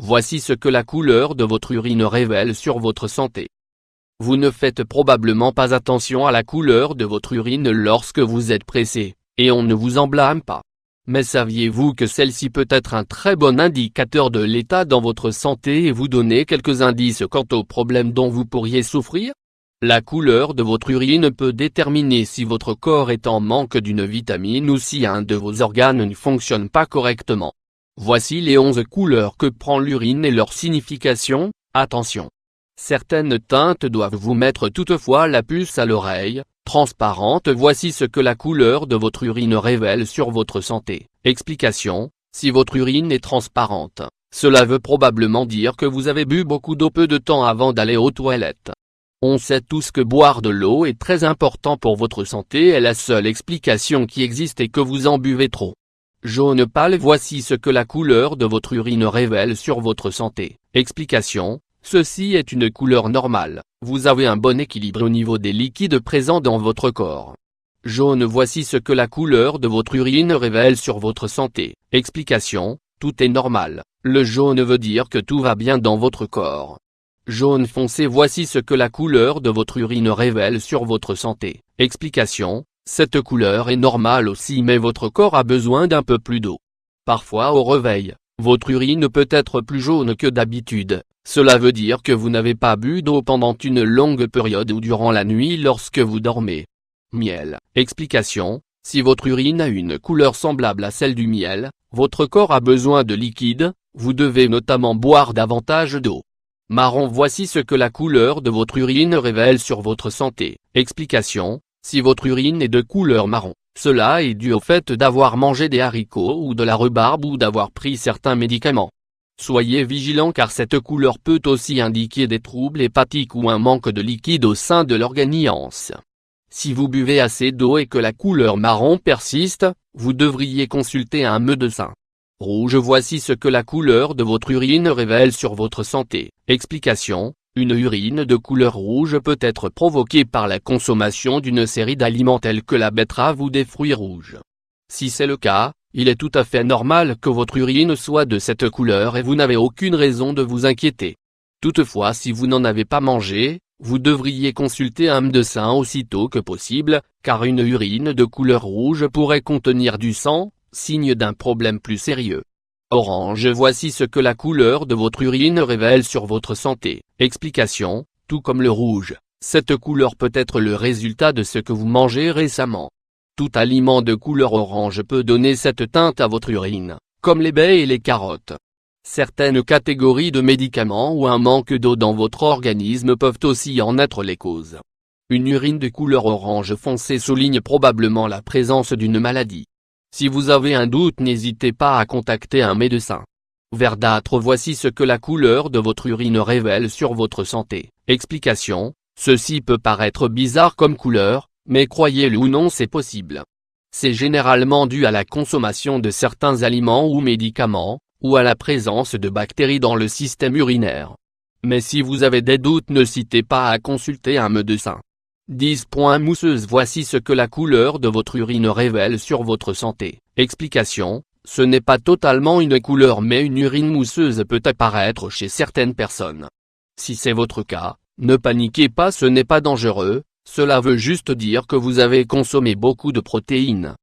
Voici ce que la couleur de votre urine révèle sur votre santé. Vous ne faites probablement pas attention à la couleur de votre urine lorsque vous êtes pressé, et on ne vous en blâme pas. Mais saviez-vous que celle-ci peut être un très bon indicateur de l'état dans votre santé et vous donner quelques indices quant aux problèmes dont vous pourriez souffrir? La couleur de votre urine peut déterminer si votre corps est en manque d'une vitamine ou si un de vos organes ne fonctionne pas correctement. Voici les 11 couleurs que prend l'urine et leur signification. Attention! Certaines teintes doivent vous mettre toutefois la puce à l'oreille. Transparente. Voici ce que la couleur de votre urine révèle sur votre santé. Explication: si votre urine est transparente, cela veut probablement dire que vous avez bu beaucoup d'eau peu de temps avant d'aller aux toilettes. On sait tous que boire de l'eau est très important pour votre santé et la seule explication qui existe est que vous en buvez trop. Jaune pâle. Voici ce que la couleur de votre urine révèle sur votre santé. Explication: ceci est une couleur normale, vous avez un bon équilibre au niveau des liquides présents dans votre corps. Jaune. Voici ce que la couleur de votre urine révèle sur votre santé. Explication: tout est normal, le jaune veut dire que tout va bien dans votre corps. Jaune foncé. Voici ce que la couleur de votre urine révèle sur votre santé. Explication: cette couleur est normale aussi mais votre corps a besoin d'un peu plus d'eau. Parfois au réveil, votre urine peut être plus jaune que d'habitude, cela veut dire que vous n'avez pas bu d'eau pendant une longue période ou durant la nuit lorsque vous dormez. Miel. Explication: si votre urine a une couleur semblable à celle du miel, votre corps a besoin de liquide, vous devez notamment boire davantage d'eau. Marron. Voici ce que la couleur de votre urine révèle sur votre santé. Explication: si votre urine est de couleur marron, cela est dû au fait d'avoir mangé des haricots ou de la rhubarbe ou d'avoir pris certains médicaments. Soyez vigilant car cette couleur peut aussi indiquer des troubles hépatiques ou un manque de liquide au sein de l'organisme. Si vous buvez assez d'eau et que la couleur marron persiste, vous devriez consulter un médecin. Rouge. Voici ce que la couleur de votre urine révèle sur votre santé. Explication: une urine de couleur rouge peut être provoquée par la consommation d'une série d'aliments tels que la betterave ou des fruits rouges. Si c'est le cas, il est tout à fait normal que votre urine soit de cette couleur et vous n'avez aucune raison de vous inquiéter. Toutefois, si vous n'en avez pas mangé, vous devriez consulter un médecin aussitôt que possible, car une urine de couleur rouge pourrait contenir du sang, signe d'un problème plus sérieux. Orange. Voici ce que la couleur de votre urine révèle sur votre santé. Explication: tout comme le rouge, cette couleur peut être le résultat de ce que vous mangez récemment. Tout aliment de couleur orange peut donner cette teinte à votre urine, comme les baies et les carottes. Certaines catégories de médicaments ou un manque d'eau dans votre organisme peuvent aussi en être les causes. Une urine de couleur orange foncé souligne probablement la présence d'une maladie. Si vous avez un doute, n'hésitez pas à contacter un médecin. Verdâtre. Voici ce que la couleur de votre urine révèle sur votre santé. Explication: ceci peut paraître bizarre comme couleur, mais croyez-le ou non, c'est possible. C'est généralement dû à la consommation de certains aliments ou médicaments, ou à la présence de bactéries dans le système urinaire. Mais si vous avez des doutes, n'hésitez pas à consulter un médecin. 10. Mousseuse. Voici ce que la couleur de votre urine révèle sur votre santé. Explication: ce n'est pas totalement une couleur mais une urine mousseuse peut apparaître chez certaines personnes. Si c'est votre cas, ne paniquez pas, ce n'est pas dangereux, cela veut juste dire que vous avez consommé beaucoup de protéines.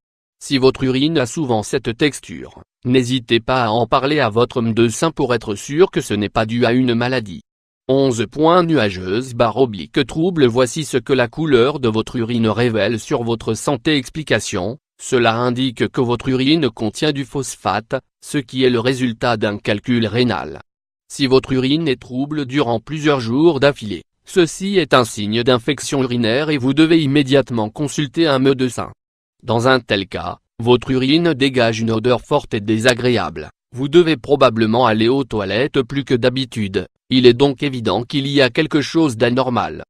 Si votre urine a souvent cette texture, n'hésitez pas à en parler à votre médecin pour être sûr que ce n'est pas dû à une maladie. 11. Nuageuse / trouble. Voici ce que la couleur de votre urine révèle sur votre santé. Explication: cela indique que votre urine contient du phosphate, ce qui est le résultat d'un calcul rénal. Si votre urine est trouble durant plusieurs jours d'affilée, ceci est un signe d'infection urinaire et vous devez immédiatement consulter un médecin. Dans un tel cas, votre urine dégage une odeur forte et désagréable, vous devez probablement aller aux toilettes plus que d'habitude. Il est donc évident qu'il y a quelque chose d'anormal.